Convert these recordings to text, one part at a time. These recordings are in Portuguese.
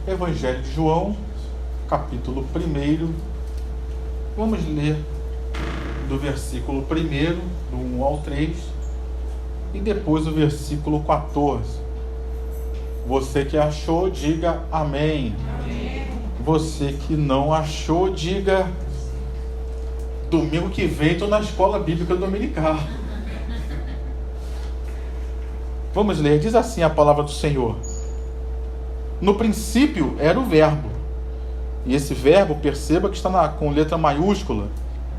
Evangelho de João, capítulo 1. Vamos ler do versículo 1, do 1 ao 3, e depois o versículo 14. Você que achou, diga amém. Amém. Você que não achou, diga: domingo que vem estou na escola bíblica dominical. Vamos ler, diz assim a palavra do Senhor: no princípio era o verbo, e esse verbo, perceba que está com letra maiúscula,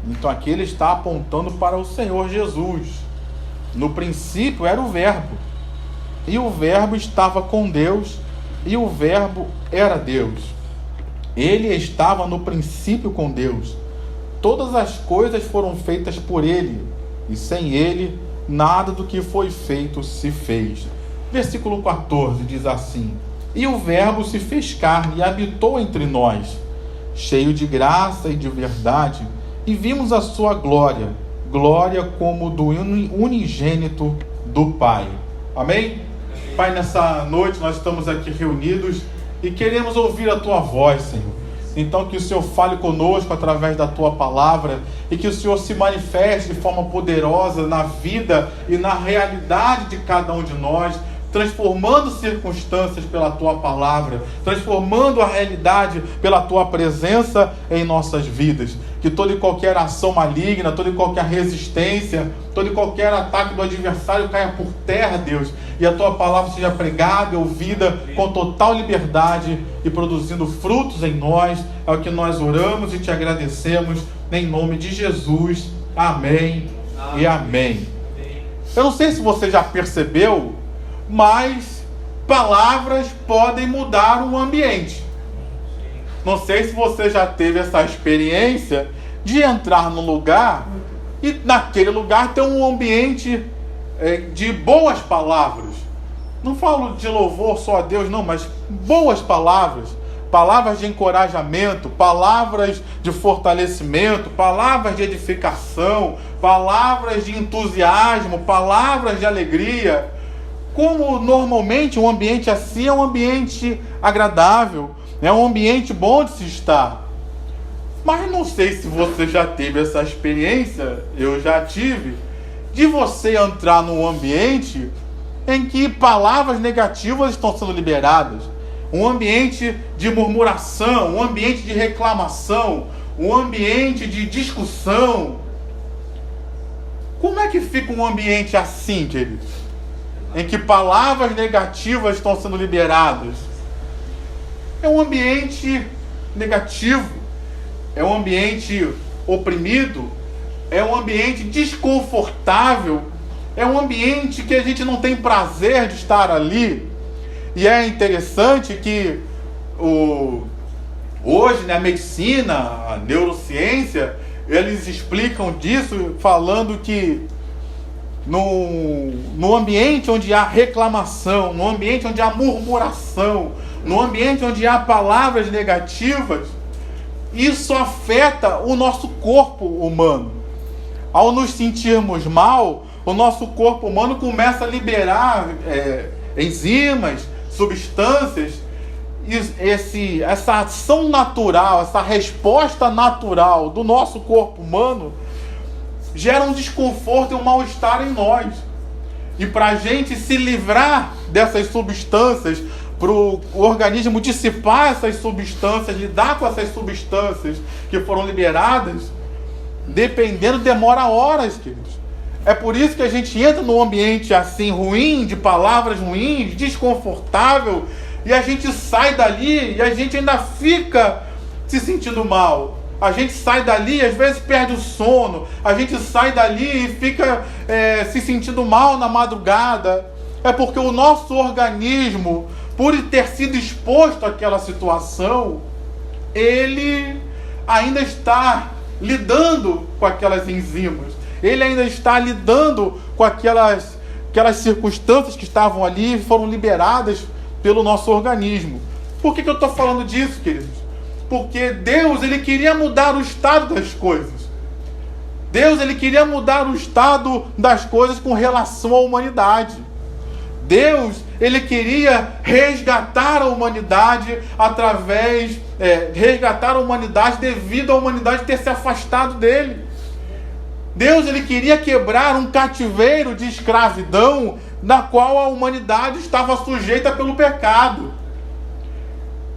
então aqui ele está apontando para o Senhor Jesus. No princípio era o verbo, e o verbo estava com Deus, e o verbo era Deus. Ele estava no princípio com Deus. Todas as coisas foram feitas por ele, e sem ele nada do que foi feito se fez. Versículo 14 diz assim: e o verbo se fez carne e habitou entre nós, cheio de graça e de verdade, e vimos a sua glória, glória como do unigênito do Pai. Amém? Pai, nessa noite nós estamos aqui reunidos e queremos ouvir a Tua voz, Senhor. Então que o Senhor fale conosco através da Tua palavra e que o Senhor se manifeste de forma poderosa na vida e na realidade de cada um de nós, transformando circunstâncias pela Tua palavra, transformando a realidade pela Tua presença em nossas vidas. Que toda e qualquer ação maligna, toda e qualquer resistência, todo e qualquer ataque do adversário caia por terra, Deus, e a Tua palavra seja pregada e ouvida com total liberdade e produzindo frutos em nós. É o que nós oramos e Te agradecemos em nome de Jesus. Amém, amém. E amém. Eu não sei se você já percebeu, mas palavras podem mudar o ambiente. Não sei se você já teve essa experiência de entrar num lugar e naquele lugar ter um ambiente de boas palavras. Não falo de louvor só a Deus, não, mas boas palavras. Palavras de encorajamento, palavras de fortalecimento, palavras de edificação, palavras de entusiasmo, palavras de alegria. Como normalmente um ambiente assim é um ambiente agradável, é um ambiente bom de se estar. Mas não sei se você já teve essa experiência, eu já tive, de você entrar num ambiente em que palavras negativas estão sendo liberadas. Um ambiente de murmuração, um ambiente de reclamação, um ambiente de discussão. Como é que fica um ambiente assim, queridos? Em que palavras negativas estão sendo liberadas? É um ambiente negativo, é um ambiente oprimido, é um ambiente desconfortável, é um ambiente que a gente não tem prazer de estar ali. E é interessante que hoje, a medicina, a neurociência, eles explicam disso falando que no ambiente onde há reclamação, no ambiente onde há murmuração, no ambiente onde há palavras negativas, isso afeta o nosso corpo humano. Ao nos sentirmos mal, o nosso corpo humano começa a liberar enzimas, substâncias, e essa ação natural, essa resposta natural do nosso corpo humano gera um desconforto e um mal-estar em nós. E para a gente se livrar dessas substâncias, para o organismo dissipar essas substâncias, lidar com essas substâncias que foram liberadas, dependendo, demora horas, queridos. É por isso que a gente entra num ambiente assim ruim, de palavras ruins, desconfortável, e a gente sai dali e a gente ainda fica se sentindo mal. A gente sai dali, às vezes perde o sono, a gente sai dali e fica se sentindo mal na madrugada. É porque o nosso organismo, por ter sido exposto àquela situação, ele ainda está lidando com aquelas enzimas. Ele ainda está lidando com aquelas circunstâncias que estavam ali e foram liberadas pelo nosso organismo. Por que eu estou falando disso, queridos? Porque Deus, Ele queria mudar o estado das coisas. Deus, Ele queria mudar o estado das coisas com relação à humanidade. Deus, ele queria resgatar a humanidade resgatar a humanidade devido à humanidade ter se afastado dele. Deus, ele queria quebrar um cativeiro de escravidão na qual a humanidade estava sujeita pelo pecado.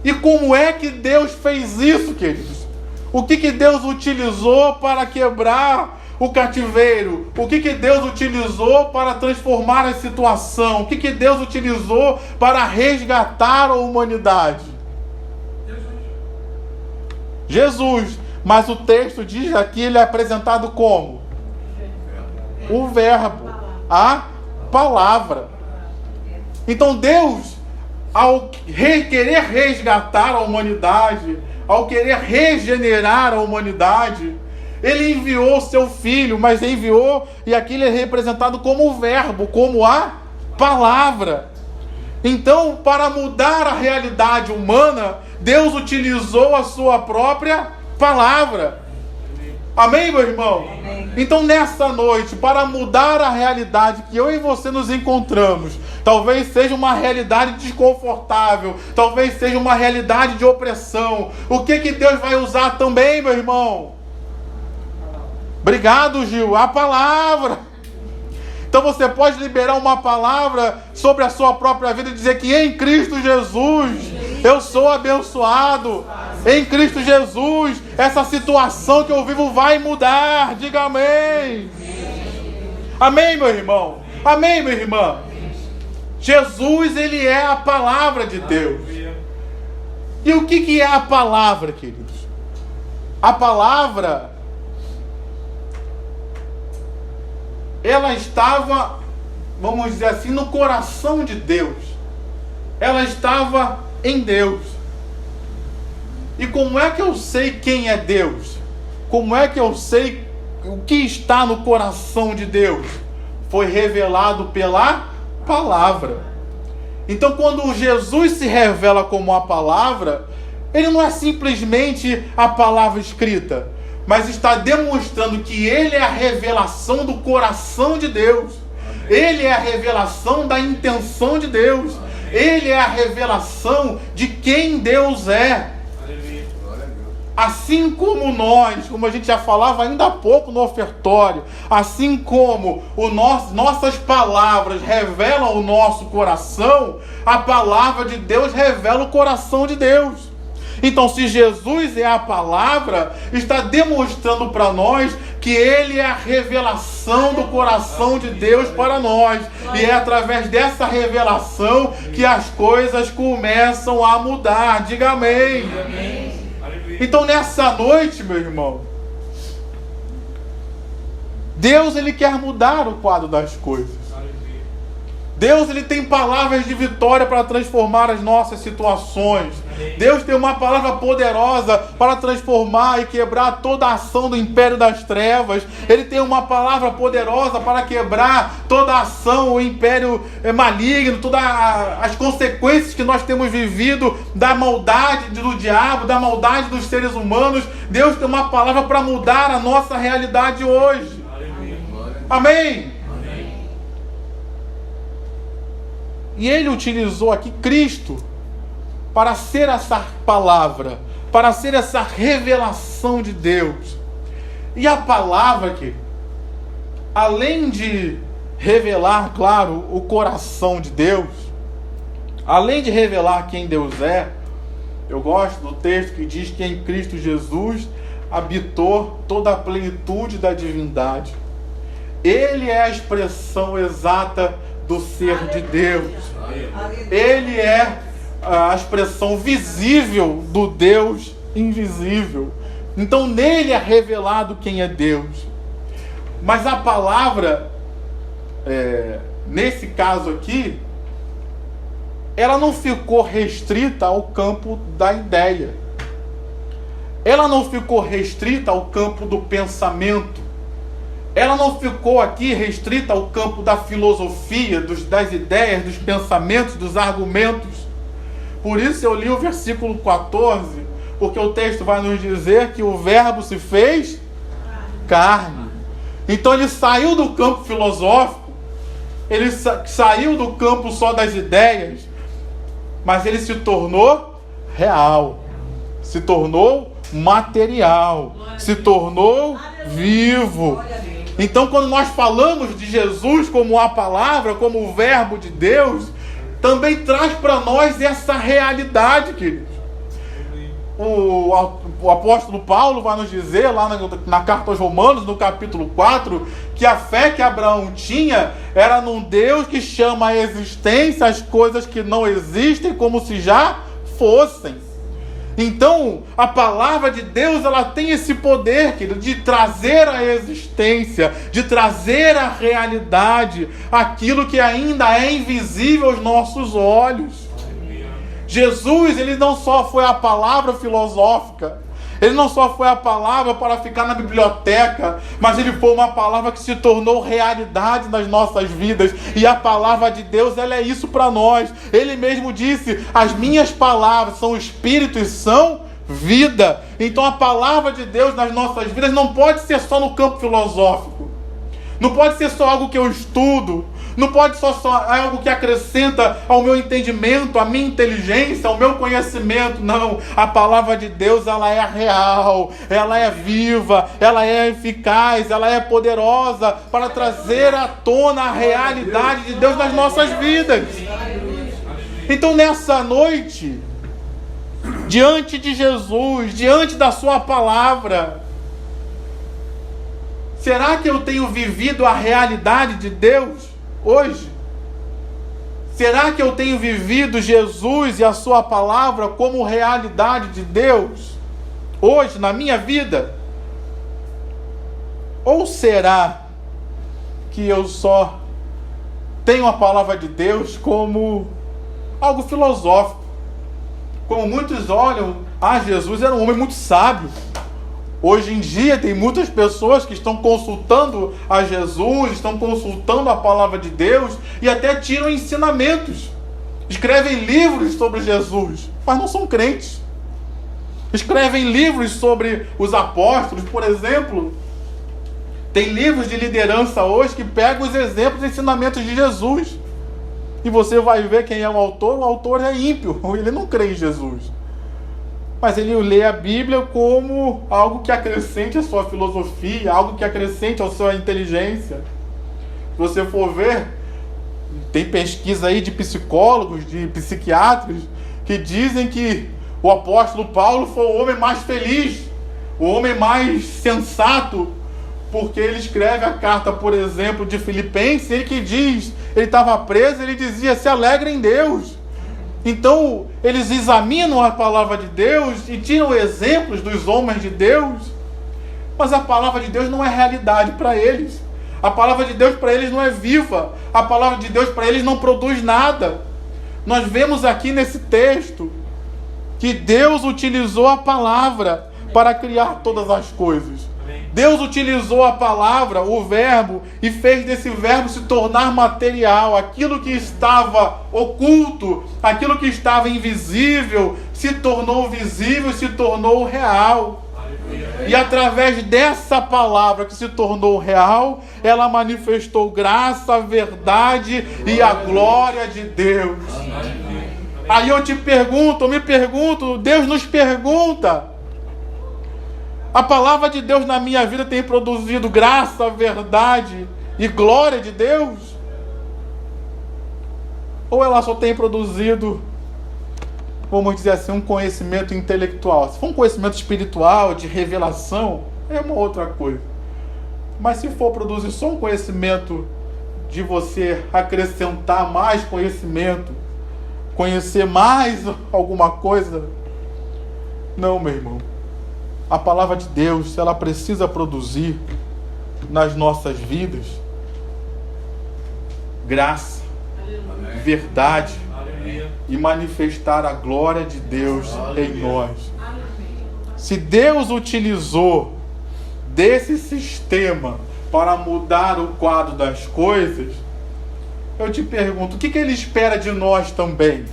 E como é que Deus fez isso, queridos? O que Deus utilizou para quebrar o cativeiro? O que Deus utilizou para transformar a situação? O que Deus utilizou para resgatar a humanidade? Jesus. Mas o texto diz aqui, ele é apresentado como? O verbo, a palavra. Então Deus, ao querer resgatar a humanidade, ao querer regenerar a humanidade, ele enviou o seu filho, mas enviou, e aqui ele é representado como o verbo, como a palavra. Então, para mudar a realidade humana, Deus utilizou a sua própria palavra. Amém, meu irmão? Amém. Então, nessa noite, para mudar a realidade que eu e você nos encontramos, talvez seja uma realidade desconfortável, talvez seja uma realidade de opressão, o que Deus vai usar também, meu irmão? Obrigado, Gil. A palavra. Então você pode liberar uma palavra sobre a sua própria vida e dizer que em Cristo Jesus eu sou abençoado. Em Cristo Jesus essa situação que eu vivo vai mudar. Diga amém. Amém, meu irmão. Amém, minha irmã. Jesus, ele é a palavra de Deus. E o que é a palavra, queridos? A palavra, ela estava, vamos dizer assim, no coração de Deus. Ela estava em Deus. E como é que eu sei quem é Deus? Como é que eu sei o que está no coração de Deus? Foi revelado pela palavra. Então, quando Jesus se revela como a palavra, ele não é simplesmente a palavra escrita, mas está demonstrando que ele é a revelação do coração de Deus. Ele é a revelação da intenção de Deus. Ele é a revelação de quem Deus é. Assim como nós, como a gente já falava ainda há pouco no ofertório, assim como nossas palavras revelam o nosso coração, a palavra de Deus revela o coração de Deus. Então, se Jesus é a palavra, está demonstrando para nós que ele é a revelação do coração de Deus para nós. E é através dessa revelação que as coisas começam a mudar. Diga amém. Então, nessa noite, meu irmão, Deus, ele quer mudar o quadro das coisas. Deus, ele tem palavras de vitória para transformar as nossas situações. Deus tem uma palavra poderosa para transformar e quebrar toda a ação do império das trevas. Ele tem uma palavra poderosa para quebrar toda a ação, o império maligno, todas as consequências que nós temos vivido da maldade do diabo, da maldade dos seres humanos. Deus tem uma palavra para mudar a nossa realidade hoje. Amém? E ele utilizou aqui Cristo para ser essa palavra, para ser essa revelação de Deus. E a palavra que, além de revelar, claro, o coração de Deus, além de revelar quem Deus é, eu gosto do texto que diz que em Cristo Jesus habitou toda a plenitude da divindade. Ele é a expressão exata do ser de Deus. Ele é a expressão visível do Deus invisível. Então nele é revelado quem é Deus. Mas a palavra, nesse caso aqui, ela não ficou restrita ao campo da ideia. Ela não ficou restrita ao campo do pensamento. Ela não ficou aqui restrita ao campo da filosofia, das ideias, dos pensamentos, dos argumentos. Por isso eu li o versículo 14, porque o texto vai nos dizer que o verbo se fez carne. Então ele saiu do campo filosófico ele saiu do campo só das ideias, mas ele se tornou real, se tornou material, se tornou vivo. Então, quando nós falamos de Jesus como a palavra, como o verbo de Deus, também traz para nós essa realidade, queridos. O apóstolo Paulo vai nos dizer lá na carta aos Romanos, no capítulo 4, que a fé que Abraão tinha era num Deus que chama à existência as coisas que não existem como se já fossem. Então, a palavra de Deus, ela tem esse poder, querido, de trazer à existência, de trazer à realidade aquilo que ainda é invisível aos nossos olhos. Jesus, ele não só foi a palavra filosófica, ele não só foi a palavra para ficar na biblioteca, mas ele foi uma palavra que se tornou realidade nas nossas vidas. E a palavra de Deus, ela é isso para nós. Ele mesmo disse: as minhas palavras são espírito e são vida. Então a palavra de Deus nas nossas vidas não pode ser só no campo filosófico, não pode ser só algo que eu estudo, não pode ser só algo que acrescenta ao meu entendimento, à minha inteligência, ao meu conhecimento. Não, a palavra de Deus, ela é real, ela é viva, ela é eficaz, ela é poderosa para trazer à tona a realidade de Deus nas nossas vidas. Então, nessa noite, diante de Jesus, diante da sua palavra, será que eu tenho vivido a realidade de Deus hoje? Será que eu tenho vivido Jesus e a sua palavra como realidade de Deus hoje na minha vida? Ou será que eu só tenho a palavra de Deus como algo filosófico? Como muitos olham, Jesus era um homem muito sábio. Hoje em dia tem muitas pessoas que estão consultando a Jesus, estão consultando a palavra de Deus e até tiram ensinamentos. Escrevem livros sobre Jesus, mas não são crentes. Escrevem livros sobre os apóstolos, por exemplo. Tem livros de liderança hoje que pegam os exemplos e ensinamentos de Jesus. E você vai ver quem é o autor é ímpio, ele não crê em Jesus. Mas ele lê a Bíblia como algo que acrescente a sua filosofia, algo que acrescente a sua inteligência. Se você for ver, tem pesquisa aí de psicólogos, de psiquiatras, que dizem que o apóstolo Paulo foi o homem mais feliz, o homem mais sensato, porque ele escreve a carta, por exemplo, de Filipenses, ele que diz, ele estava preso, ele dizia: se alegra em Deus. Então, eles examinam a palavra de Deus e tiram exemplos dos homens de Deus, mas a palavra de Deus não é realidade para eles. A palavra de Deus para eles não é viva. A palavra de Deus para eles não produz nada. Nós vemos aqui nesse texto que Deus utilizou a palavra para criar todas as coisas. Deus utilizou a palavra, o verbo, e fez desse verbo se tornar material. Aquilo que estava oculto, aquilo que estava invisível, se tornou visível, se tornou real. E através dessa palavra que se tornou real, ela manifestou graça, verdade e a glória de Deus. Aí eu me pergunto, Deus nos pergunta: a palavra de Deus na minha vida tem produzido graça, verdade e glória de Deus? Ou ela só tem produzido, vamos dizer assim, um conhecimento intelectual? Se for um conhecimento espiritual, de revelação, é uma outra coisa. Mas se for produzir só um conhecimento de você acrescentar mais conhecimento, conhecer mais alguma coisa, não, meu irmão. A palavra de Deus, ela precisa produzir nas nossas vidas graça, verdade e manifestar a glória de Deus em nós. Se Deus utilizou desse sistema para mudar o quadro das coisas, eu te pergunto, o que Ele espera de nós também?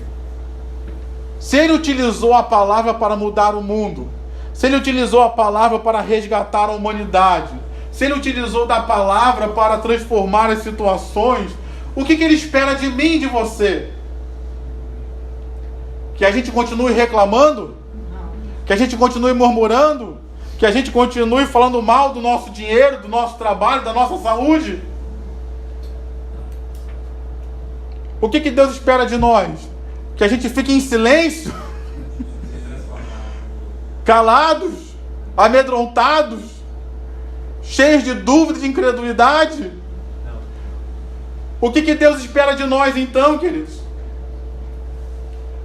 Se Ele utilizou a palavra para mudar o mundo, se Ele utilizou a palavra para resgatar a humanidade, se Ele utilizou da palavra para transformar as situações, o que Ele espera de mim e de você? Que a gente continue reclamando? Que a gente continue murmurando? Que a gente continue falando mal do nosso dinheiro, do nosso trabalho, da nossa saúde? O que Deus espera de nós? Que a gente fique em silêncio? Calados? Amedrontados? Cheios de dúvida e de incredulidade? O que Deus espera de nós então, queridos?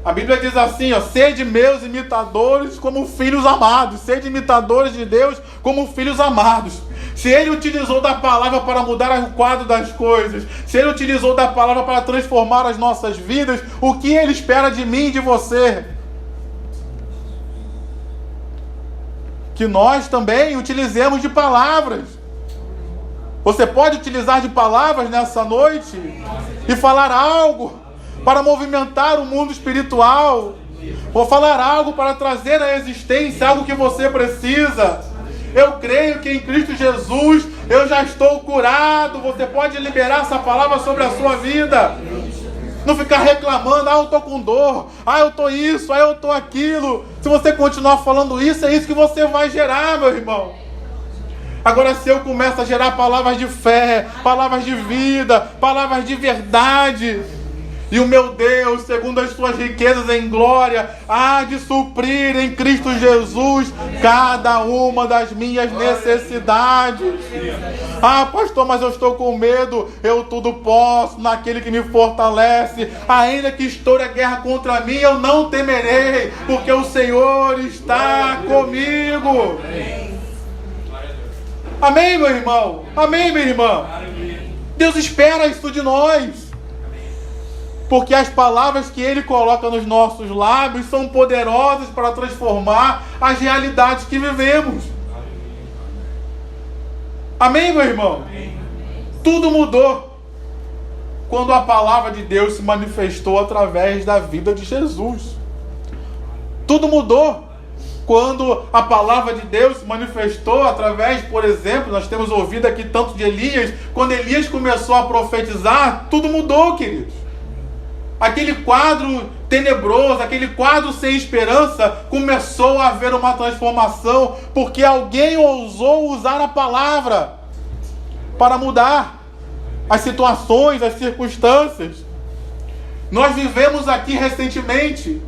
A Bíblia diz assim, sede meus imitadores como filhos amados. Sede imitadores de Deus como filhos amados. Se Ele utilizou da palavra para mudar o quadro das coisas, se Ele utilizou da palavra para transformar as nossas vidas, o que Ele espera de mim e de você? Que nós também utilizemos de palavras. Você pode utilizar de palavras nessa noite e falar algo para movimentar o mundo espiritual, ou falar algo para trazer à existência algo que você precisa. Eu creio que em Cristo Jesus eu já estou curado. Você pode liberar essa palavra sobre a sua vida. Não ficar reclamando, eu estou com dor, eu estou isso, eu estou aquilo. Se você continuar falando isso, é isso que você vai gerar, meu irmão. Agora, se eu começo a gerar palavras de fé, palavras de vida, palavras de verdade, e o meu Deus, segundo as suas riquezas em glória, há de suprir em Cristo Jesus cada uma das minhas necessidades. Pastor, mas eu estou com medo. Eu tudo posso naquele que me fortalece. Ainda que estoure a guerra contra mim, eu não temerei, porque o Senhor está comigo. Amém, meu irmão? Amém, minha irmã? Deus espera isso de nós. Porque as palavras que Ele coloca nos nossos lábios são poderosas para transformar as realidades que vivemos. Amém, meu irmão? Amém. Tudo mudou quando a palavra de Deus se manifestou através da vida de Jesus. Tudo mudou quando a palavra de Deus se manifestou através, por exemplo, nós temos ouvido aqui tanto de Elias. Quando Elias começou a profetizar, tudo mudou, queridos. Aquele quadro tenebroso, aquele quadro sem esperança, começou a haver uma transformação, porque alguém ousou usar a palavra para mudar as situações, as circunstâncias. Nós vivemos aqui recentemente,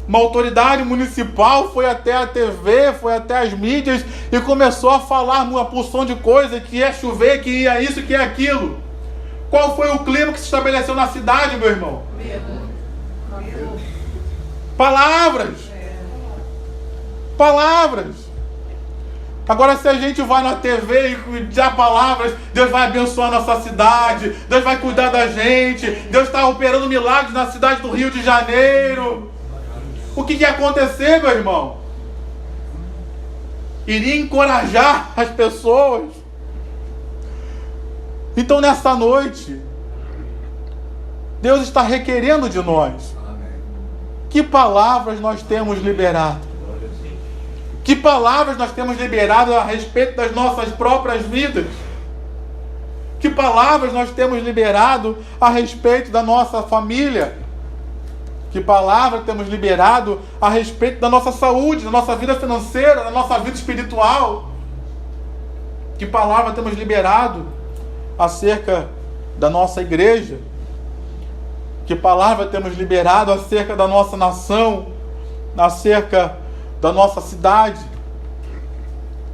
uma autoridade municipal foi até a TV, foi até as mídias e começou a falar uma porção de coisas, que ia chover, que ia isso, que ia aquilo. Qual foi o clima que se estabeleceu na cidade, meu irmão? Palavras. Palavras. Agora, se a gente vai na TV e dá palavras, Deus vai abençoar nossa cidade, Deus vai cuidar da gente, Deus está operando milagres na cidade do Rio de Janeiro. O que ia acontecer, meu irmão? Iria encorajar as pessoas. Então, nessa noite, Deus está requerendo de nós. Que palavras nós temos liberado? Que palavras nós temos liberado a respeito das nossas próprias vidas? Que palavras nós temos liberado a respeito da nossa família? Que palavras temos liberado a respeito da nossa saúde, da nossa vida financeira, da nossa vida espiritual? Que palavra temos liberado acerca da nossa igreja? Que palavra temos liberado acerca da nossa nação, acerca da nossa cidade?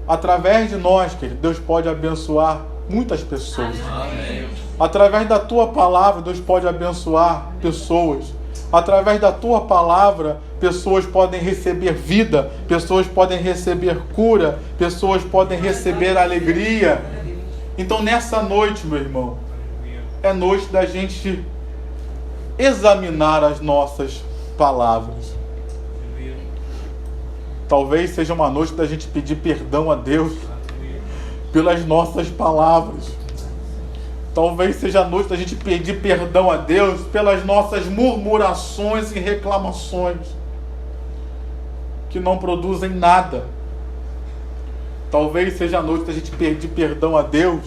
Através de nós, querido, Deus pode abençoar muitas pessoas. Amém. Através da tua palavra, Deus pode abençoar pessoas. Através da tua palavra, pessoas podem receber vida, pessoas podem receber cura, pessoas podem receber alegria. Então, nessa noite, meu irmão, é noite da gente examinar as nossas palavras. Talvez seja uma noite da gente pedir perdão a Deus pelas nossas palavras. Talvez seja a noite da gente pedir perdão a Deus pelas nossas murmurações e reclamações, que não produzem nada. Talvez seja a noite da gente pedir perdão a Deus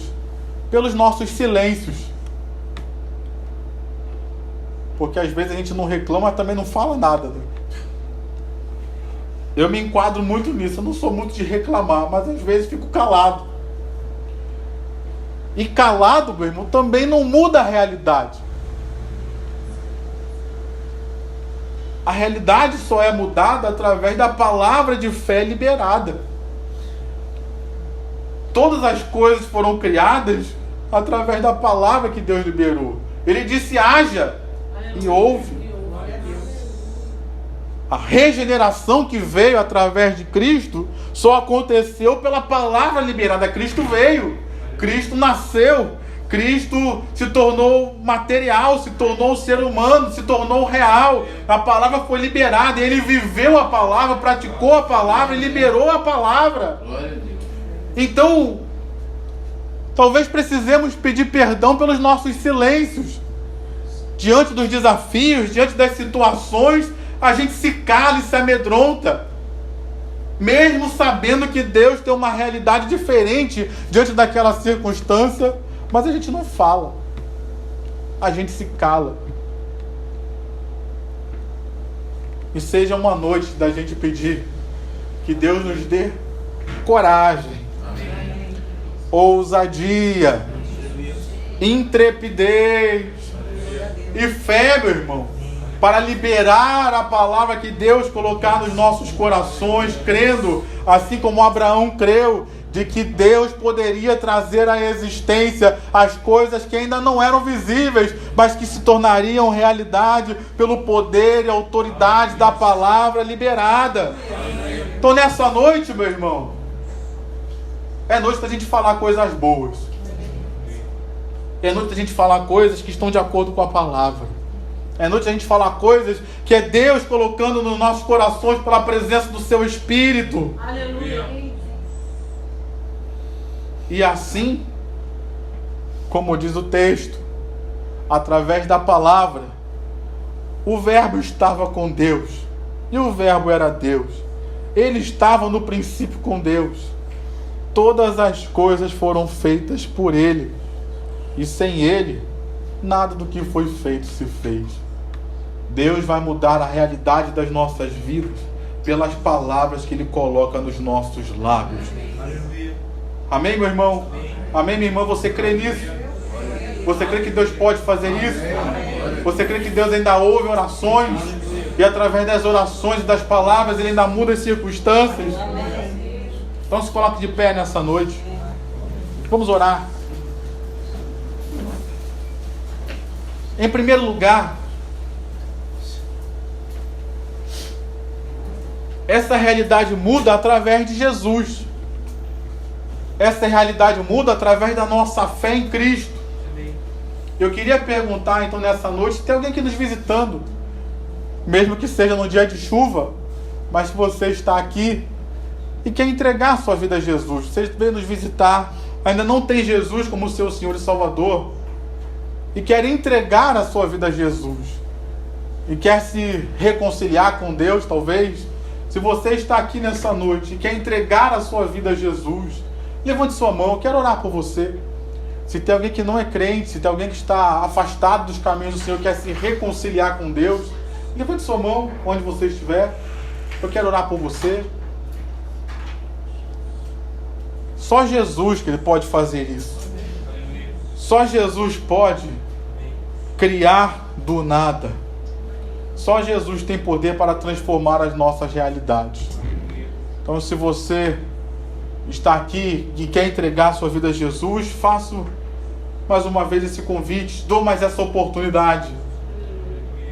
pelos nossos silêncios, Porque às vezes a gente não reclama, mas também não fala nada, né? Eu me enquadro muito nisso. Eu não sou muito de reclamar, mas às vezes fico calado. E calado, meu irmão, também não muda a realidade. A realidade só é mudada através da palavra de fé liberada. Todas as coisas foram criadas através da palavra que Deus liberou. Ele disse: haja, e houve. A regeneração que veio através de Cristo só aconteceu pela palavra liberada. Cristo veio, Cristo nasceu, Cristo se tornou material, se tornou ser humano, se tornou real. A palavra foi liberada, e Ele viveu a palavra, praticou a palavra e liberou a palavra. Então, talvez precisemos pedir perdão pelos nossos silêncios. Diante dos desafios, diante das situações, a gente se cala e se amedronta. Mesmo sabendo que Deus tem uma realidade diferente diante daquela circunstância, mas a gente não fala. A gente se cala. E seja uma noite da gente pedir que Deus nos dê coragem, ousadia, intrepidez e fé, meu irmão, para liberar a palavra que Deus colocar nos nossos corações, crendo, assim como Abraão creu, de que Deus poderia trazer à existência as coisas que ainda não eram visíveis, mas que se tornariam realidade pelo poder e autoridade da palavra liberada. Então nessa noite, meu irmão, é noite da gente falar coisas boas. É noite da gente falar coisas que estão de acordo com a palavra. É noite da gente falar coisas que é Deus colocando nos nossos corações pela presença do seu Espírito. Aleluia. E assim, como diz o texto, através da palavra, o Verbo estava com Deus. E o Verbo era Deus. Ele estava no princípio com Deus. Todas as coisas foram feitas por Ele. E sem Ele, nada do que foi feito se fez. Deus vai mudar a realidade das nossas vidas pelas palavras que Ele coloca nos nossos lábios. Amém, meu irmão? Amém, minha irmã? Você crê nisso? Você crê que Deus pode fazer isso? Você crê que Deus ainda ouve orações? E através das orações e das palavras Ele ainda muda as circunstâncias? Então se coloque de pé nessa noite. Vamos orar. Em primeiro lugar, essa realidade muda através de Jesus. Essa realidade muda através da nossa fé em Cristo. Eu queria perguntar então nessa noite se tem alguém aqui nos visitando, mesmo que seja no dia de chuva, mas se você está aqui e quer entregar a sua vida a Jesus, você veio nos visitar, ainda não tem Jesus como seu Senhor e Salvador, e quer entregar a sua vida a Jesus, e quer se reconciliar com Deus, talvez, se você está aqui nessa noite e quer entregar a sua vida a Jesus, levante sua mão, eu quero orar por você. Se tem alguém que não é crente, se tem alguém que está afastado dos caminhos do Senhor, quer se reconciliar com Deus, levante sua mão onde você estiver, eu quero orar por você. Só Jesus que Ele pode fazer isso. Só Jesus pode criar do nada. Só Jesus tem poder para transformar as nossas realidades. Então, se você está aqui e quer entregar a sua vida a Jesus, faço mais uma vez esse convite, dou mais essa oportunidade.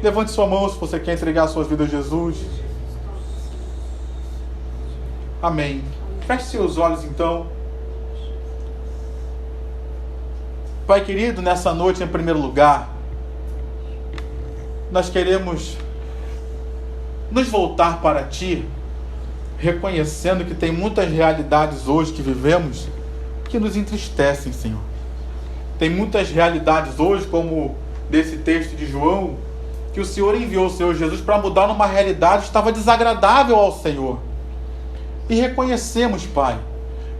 Levante sua mão se você quer entregar a sua vida a Jesus. Amém. Feche seus olhos então. Pai querido, nessa noite, em primeiro lugar, nós queremos nos voltar para Ti, reconhecendo que tem muitas realidades hoje que vivemos que nos entristecem, Senhor. Tem muitas realidades hoje, como desse texto de João, que o Senhor enviou o Senhor Jesus para mudar numa realidade que estava desagradável ao Senhor. E reconhecemos, Pai,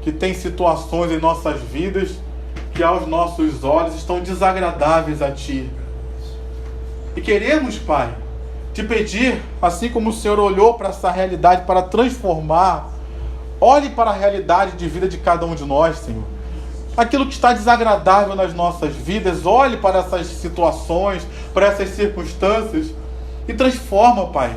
que tem situações em nossas vidas que aos nossos olhos estão desagradáveis a Ti. E queremos, Pai, te pedir, assim como o Senhor olhou para essa realidade para transformar, olhe para a realidade de vida de cada um de nós, Senhor. Aquilo que está desagradável nas nossas vidas, olhe para essas situações, para essas circunstâncias e transforma, Pai.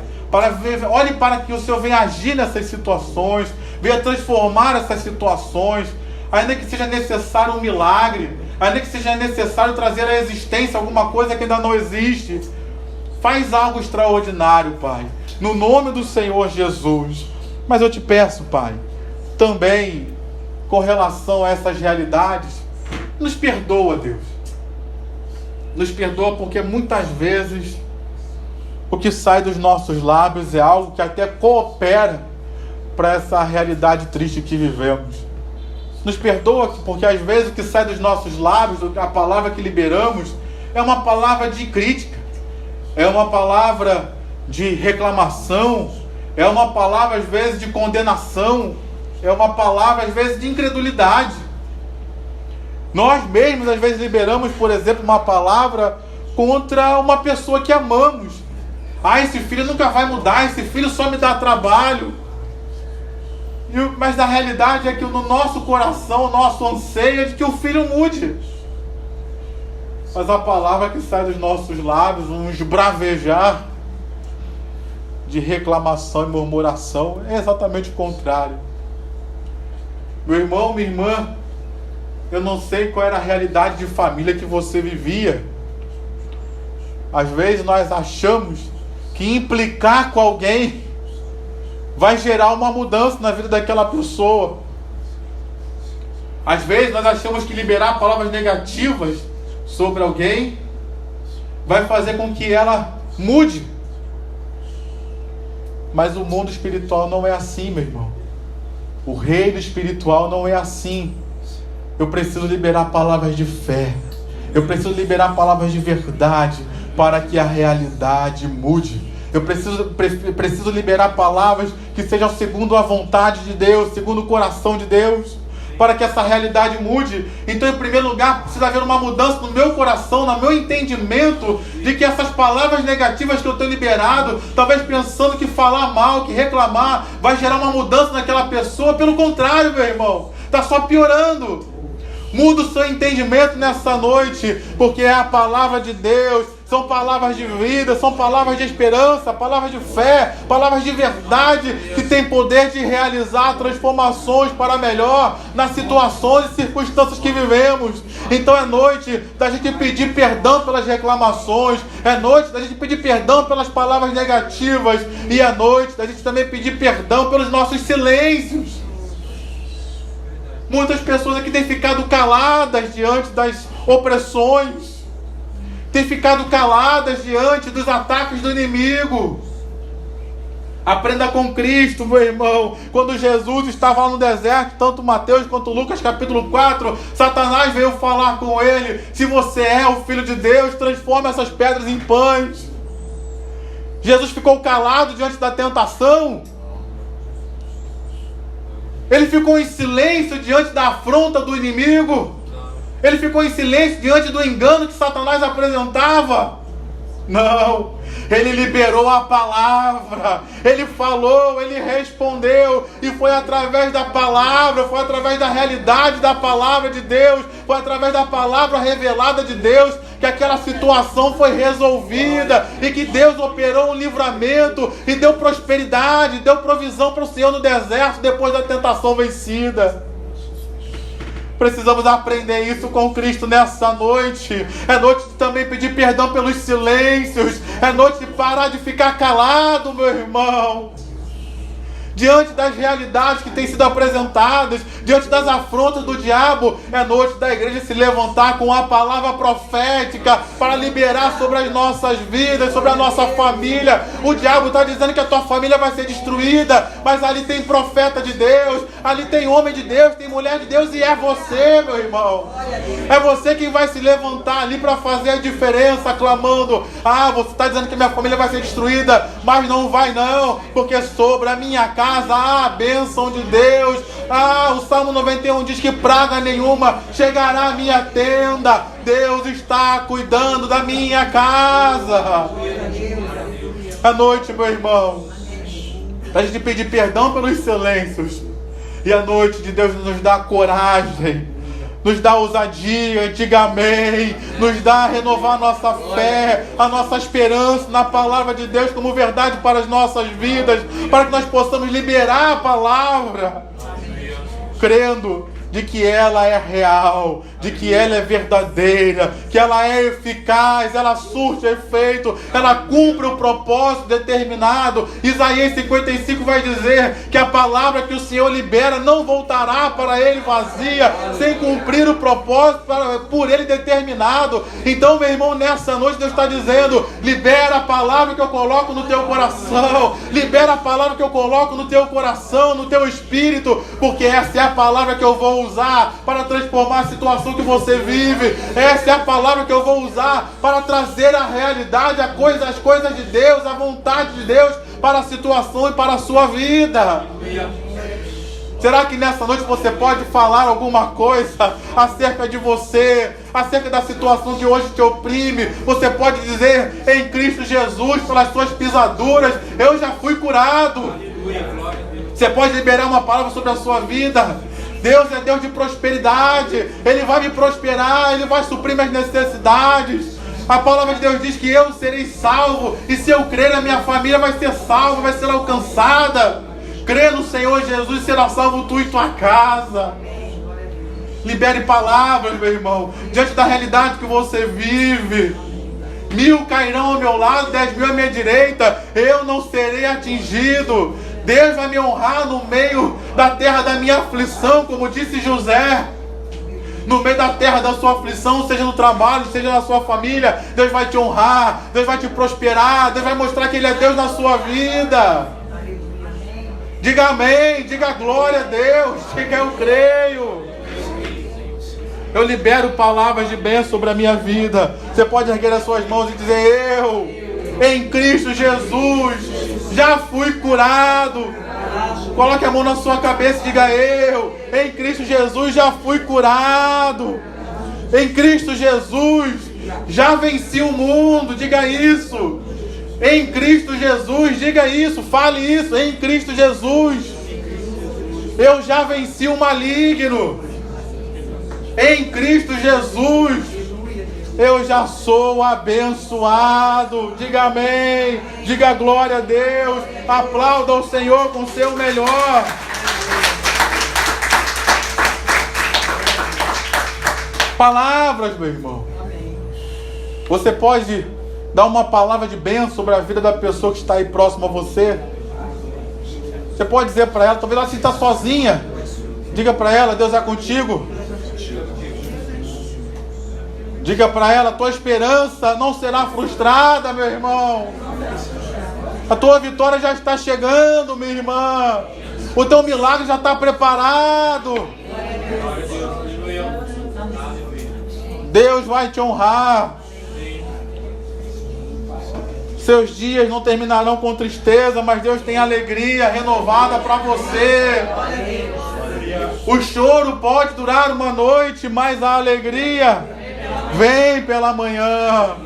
Olhe para que o Senhor venha agir nessas situações, venha transformar essas situações, ainda que seja necessário um milagre, ainda que seja necessário trazer à existência alguma coisa que ainda não existe. Faz algo extraordinário, Pai, no nome do Senhor Jesus. Mas eu te peço, Pai, também com relação a essas realidades, nos perdoa, Deus. Nos perdoa porque muitas vezes o que sai dos nossos lábios é algo que até coopera para essa realidade triste que vivemos. Nos perdoa porque às vezes o que sai dos nossos lábios, a palavra que liberamos, é uma palavra de crítica, é uma palavra de reclamação, é uma palavra às vezes de condenação, é uma palavra às vezes de incredulidade. Nós mesmos às vezes liberamos, por exemplo, uma palavra contra uma pessoa que amamos. Ah, esse filho nunca vai mudar, esse filho só me dá trabalho. Mas na realidade é que no nosso coração, o nosso anseio é de que o filho mude. Mas a palavra que sai dos nossos lábios, um esbravejar de reclamação e murmuração, é exatamente o contrário. Meu irmão, minha irmã, eu não sei qual era a realidade de família que você vivia. Às vezes nós achamos que implicar com alguém vai gerar uma mudança na vida daquela pessoa. Às vezes nós achamos que liberar palavras negativas sobre alguém vai fazer com que ela mude. Mas o mundo espiritual não é assim, meu irmão. O reino espiritual não é assim. Eu preciso liberar palavras de fé. Eu preciso liberar palavras de verdade para que a realidade mude. Eu preciso liberar palavras que sejam segundo a vontade de Deus, segundo o coração de Deus, para que essa realidade mude. Então, em primeiro lugar, precisa haver uma mudança no meu coração, no meu entendimento, de que essas palavras negativas que eu tenho liberado, talvez pensando que falar mal, que reclamar, vai gerar uma mudança naquela pessoa. Pelo contrário, meu irmão, está só piorando. Muda o seu entendimento nessa noite, porque é a palavra de Deus, são palavras de vida, são palavras de esperança, palavras de fé, palavras de verdade, que tem poder de realizar transformações para melhor nas situações e circunstâncias que vivemos. Então é noite da gente pedir perdão pelas reclamações, é noite da gente pedir perdão pelas palavras negativas, e é noite da gente também pedir perdão pelos nossos silêncios. Muitas pessoas aqui têm ficado caladas diante das opressões, têm ficado caladas diante dos ataques do inimigo. Aprenda com Cristo, meu irmão. Quando Jesus estava lá no deserto, tanto Mateus quanto Lucas capítulo 4, Satanás veio falar com ele: se você é o Filho de Deus, transforma essas pedras em pães. Jesus ficou calado diante da tentação. Ele ficou em silêncio diante da afronta do inimigo. Ele ficou em silêncio diante do engano que Satanás apresentava. Não, ele liberou a palavra, ele falou, ele respondeu, e foi através da palavra, foi através da realidade da palavra de Deus, foi através da palavra revelada de Deus que aquela situação foi resolvida, e que Deus operou um livramento, e deu prosperidade, deu provisão para o Senhor no deserto, depois da tentação vencida. Precisamos aprender isso com Cristo nessa noite. É noite de também pedir perdão pelos silêncios. É noite de parar de ficar calado, meu irmão. Diante das realidades que têm sido apresentadas, diante das afrontas do diabo, é noite da igreja se levantar com a palavra profética para liberar sobre as nossas vidas, sobre a nossa família. O diabo está dizendo que a tua família vai ser destruída, mas ali tem profeta de Deus, ali tem homem de Deus, tem mulher de Deus, e é você, meu irmão. É você quem vai se levantar ali para fazer a diferença, clamando: ah, você está dizendo que minha família vai ser destruída, mas não vai não, porque sobre a minha casa há a bênção de Deus. Ah, o Salmo 91 diz que praga nenhuma chegará à minha tenda. Deus está cuidando da minha casa. À noite, meu irmão, a gente pedir perdão pelos silêncios. E à noite de Deus nos dá coragem, nos dá ousadia, diga amém, nos dá renovar a nossa fé, a nossa esperança na palavra de Deus como verdade para as nossas vidas, para que nós possamos liberar a palavra, crendo de que ela é real, de que ela é verdadeira, que ela é eficaz, ela surte efeito, ela cumpre o propósito determinado. Isaías 55 vai dizer que a palavra que o Senhor libera não voltará para ele vazia, sem cumprir o propósito por ele determinado. Então, meu irmão, nessa noite Deus está dizendo: libera a palavra que eu coloco no teu coração, libera a palavra que eu coloco no teu coração, no teu espírito, porque essa é a palavra que eu vou usar para transformar a situação que você vive. Essa é a palavra que eu vou usar para trazer a realidade, as coisas de Deus, a vontade de Deus para a situação e para a sua vida. Será que nessa noite você pode falar alguma coisa acerca de você, acerca da situação que hoje te oprime? Você pode dizer: em Cristo Jesus, pelas suas pisaduras, eu já fui curado. Você pode liberar uma palavra sobre a sua vida. Deus é Deus de prosperidade. Ele vai me prosperar, Ele vai suprir minhas necessidades. A palavra de Deus diz que eu serei salvo, e se eu crer, a minha família vai ser salva, vai ser alcançada. Crê no Senhor Jesus e será salvo tu e tua casa. Libere palavras, meu irmão, diante da realidade que você vive. 1000 cairão ao meu lado, 10.000 à minha direita, eu não serei atingido. Deus vai me honrar no meio da terra da minha aflição, como disse José. No meio da terra da sua aflição, seja no trabalho, seja na sua família, Deus vai te honrar, Deus vai te prosperar, Deus vai mostrar que Ele é Deus na sua vida. Diga amém, diga glória a Deus, diga eu creio. Eu libero palavras de bênção sobre a minha vida. Você pode erguer as suas mãos e dizer: eu, em Cristo Jesus, já fui curado. Coloque a mão na sua cabeça e diga: eu, em Cristo Jesus, já fui curado. Em Cristo Jesus, já venci o mundo. Diga isso. Em Cristo Jesus, diga isso, fale isso. Em Cristo Jesus, eu já venci o maligno. Em Cristo Jesus, eu já sou abençoado. Diga amém, diga glória a Deus. Aplauda o Senhor com o seu melhor. Palavras, meu irmão. Você pode dar uma palavra de bênção sobre a vida da pessoa que está aí próximo a você. Você pode dizer para ela, talvez ela se está sozinha. Diga para ela: Deus é contigo. Diga para ela: tua esperança não será frustrada, meu irmão. A tua vitória já está chegando, minha irmã. O teu milagre já está preparado. Deus vai te honrar. Seus dias não terminarão com tristeza, mas Deus tem alegria renovada para você. O choro pode durar uma noite, mas a alegria vem pela manhã.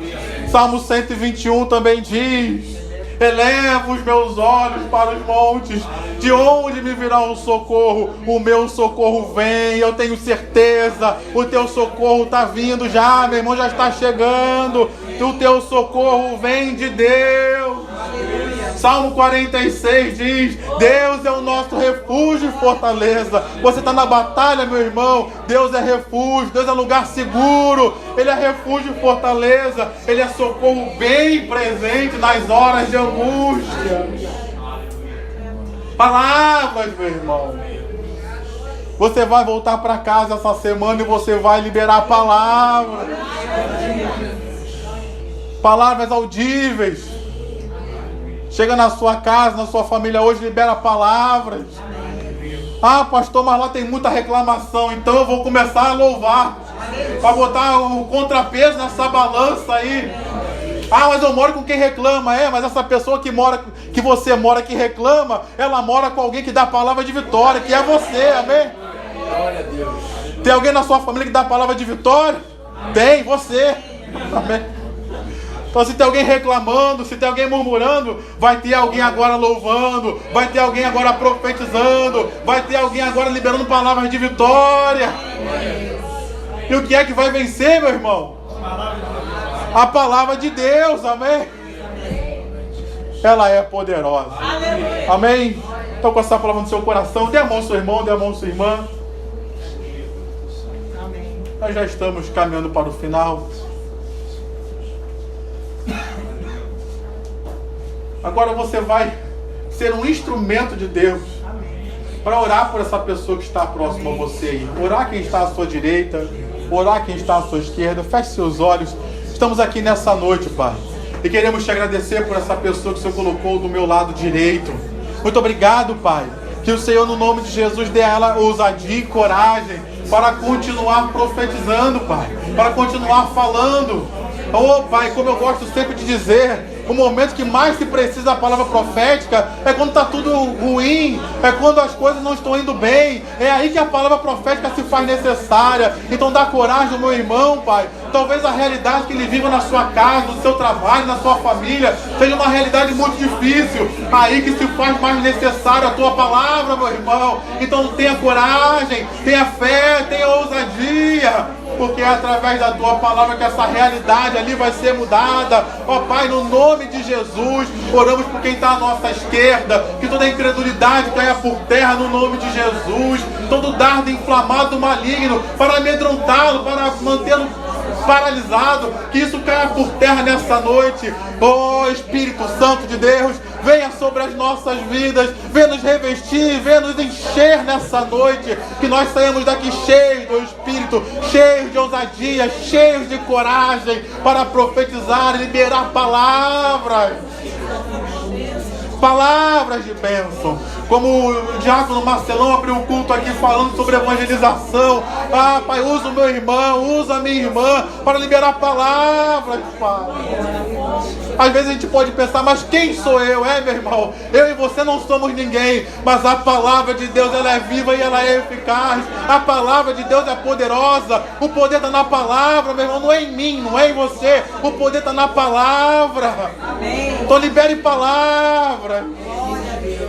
Salmo 121 também diz: elevo os meus olhos para os montes, de onde me virá o socorro? O meu socorro vem, eu tenho certeza. O teu socorro está vindo já, meu irmão, já está chegando. O teu socorro vem de Deus. Salmo 46 diz: Deus é o nosso refúgio e fortaleza. Você está na batalha, meu irmão, Deus é refúgio, Deus é lugar seguro. Ele é refúgio e fortaleza. Ele é socorro bem presente nas horas de angústia. Palavras, meu irmão. Você vai voltar para casa essa semana e você vai liberar palavras. Palavras audíveis. Chega na sua casa, na sua família hoje, libera palavras. Ah, pastor, mas lá tem muita reclamação, então eu vou começar a louvar, para botar um contrapeso nessa balança aí. Ah, mas eu moro com quem reclama. Mas essa pessoa que você mora, que reclama, ela mora com alguém que dá a palavra de vitória, que é você, amém? Glória a Deus. Tem alguém na sua família que dá a palavra de vitória? Tem, você. Amém. Então, se tem alguém reclamando, se tem alguém murmurando, vai ter alguém agora louvando, vai ter alguém agora profetizando, vai ter alguém agora liberando palavras de vitória. E o que é que vai vencer, meu irmão? A palavra de Deus, amém? Ela é poderosa. Amém? Então, com essa palavra no seu coração, dê a mão ao seu irmão, dê a mão à sua irmã. Nós já estamos caminhando para o final. Agora você vai ser um instrumento de Deus para orar por essa pessoa que está próxima a você aí. Orar quem está à sua direita, orar quem está à sua esquerda. Feche seus olhos. Estamos aqui nessa noite, Pai, e queremos te agradecer por essa pessoa que o Senhor colocou do meu lado direito. Muito obrigado, Pai. Que o Senhor, no nome de Jesus, dê a ela ousadia e coragem para continuar profetizando, Pai, para continuar falando. Oh, Pai, como eu gosto sempre de dizer, o momento que mais se precisa da palavra profética é quando está tudo ruim, é quando as coisas não estão indo bem. É aí que a palavra profética se faz necessária. Então dá coragem ao meu irmão, Pai. Talvez a realidade que ele viva na sua casa, no seu trabalho, na sua família, seja uma realidade muito difícil. Aí que se faz mais necessária a tua palavra, meu irmão. Então tenha coragem, tenha fé, tenha ousadia, porque é através da tua palavra que essa realidade ali vai ser mudada. Ó Pai, no nome de Jesus, oramos por quem está à nossa esquerda, que toda incredulidade caia por terra no nome de Jesus, todo dardo inflamado do maligno, para amedrontá-lo, para mantê-lo paralisado, que isso caia por terra nessa noite. Oh Espírito Santo de Deus, venha sobre as nossas vidas, venha nos revestir, venha nos encher nessa noite, que nós saímos daqui cheios do Espírito, cheios de ousadia, cheios de coragem para profetizar e liberar palavras de bênção. Como o diácono Marcelão abriu o culto aqui falando sobre evangelização. Ah, Pai, usa o meu irmão, usa a minha irmã para liberar palavras, Pai. Às vezes a gente pode pensar, mas quem sou eu? Meu irmão, eu e você não somos ninguém, mas a palavra de Deus, ela é viva e ela é eficaz. A palavra de Deus é poderosa. O poder está na palavra, meu irmão, não é em mim, não é em você. O poder está na palavra. Então libere palavra.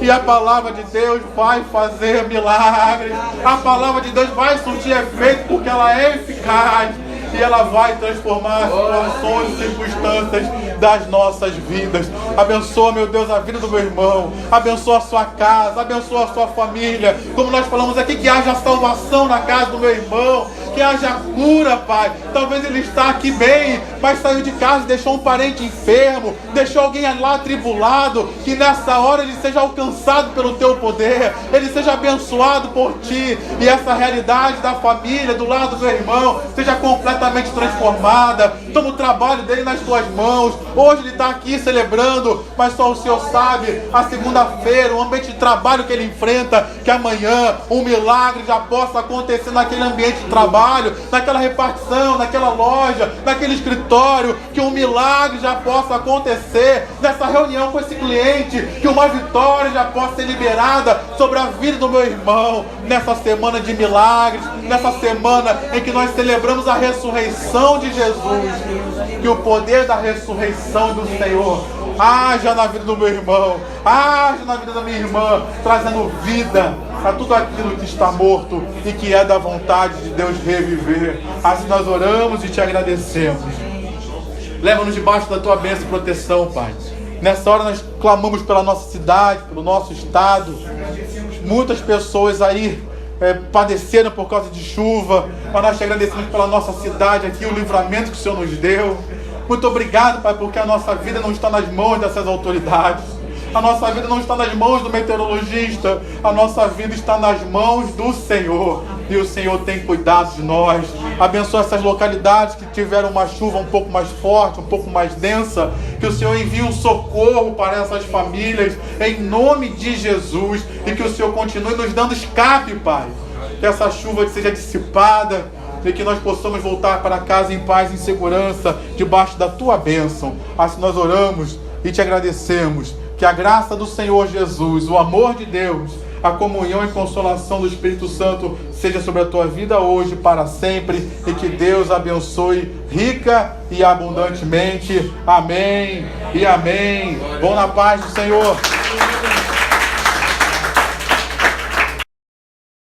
E a palavra de Deus vai fazer milagres. A palavra de Deus vai surtir efeito, porque ela é eficaz. E ela vai transformar as situações e circunstâncias das nossas vidas. Abençoa, meu Deus, a vida do meu irmão. Abençoa a sua casa, abençoa a sua família. Como nós falamos aqui, que haja salvação na casa do meu irmão, que haja cura, Pai. Talvez ele está aqui bem, mas saiu de casa e deixou um parente enfermo, deixou alguém lá atribulado. Que nessa hora ele seja alcançado pelo teu poder, ele seja abençoado por ti, e essa realidade da família, do lado do meu irmão, seja completamente transformada. Toma o trabalho dele nas tuas mãos. Hoje ele está aqui celebrando, mas só o Senhor sabe a segunda-feira, o ambiente de trabalho que ele enfrenta, que amanhã um milagre já possa acontecer naquele ambiente de trabalho, naquela repartição, naquela loja, naquele escritório, que um milagre já possa acontecer nessa reunião com esse cliente, que uma vitória já possa ser liberada sobre a vida do meu irmão, nessa semana de milagres, nessa semana em que nós celebramos a ressurreição de Jesus. Que o poder da ressurreição do Senhor haja na vida do meu irmão, haja na vida da minha irmã, trazendo vida a tudo aquilo que está morto e que é da vontade de Deus reviver. Assim nós oramos e te agradecemos. Leva-nos debaixo da tua bênção e proteção, Pai. Nessa hora nós clamamos pela nossa cidade, pelo nosso estado. Muitas pessoas aí padeceram por causa de chuva, mas nós te agradecemos pela nossa cidade aqui, o livramento que o Senhor nos deu. Muito obrigado, Pai, porque a nossa vida não está nas mãos dessas autoridades, a nossa vida não está nas mãos do meteorologista, a nossa vida está nas mãos do Senhor, e o Senhor tem cuidado de nós. Abençoa essas localidades que tiveram uma chuva um pouco mais forte, um pouco mais densa, que o Senhor envie um socorro para essas famílias, em nome de Jesus, e que o Senhor continue nos dando escape, Pai, que essa chuva seja dissipada, e que nós possamos voltar para casa em paz, em segurança, debaixo da tua bênção. Assim nós oramos e te agradecemos. Que a graça do Senhor Jesus, o amor de Deus, a comunhão e consolação do Espírito Santo seja sobre a tua vida hoje, para sempre, e que Deus abençoe rica e abundantemente. Amém e amém. Vão na paz do Senhor.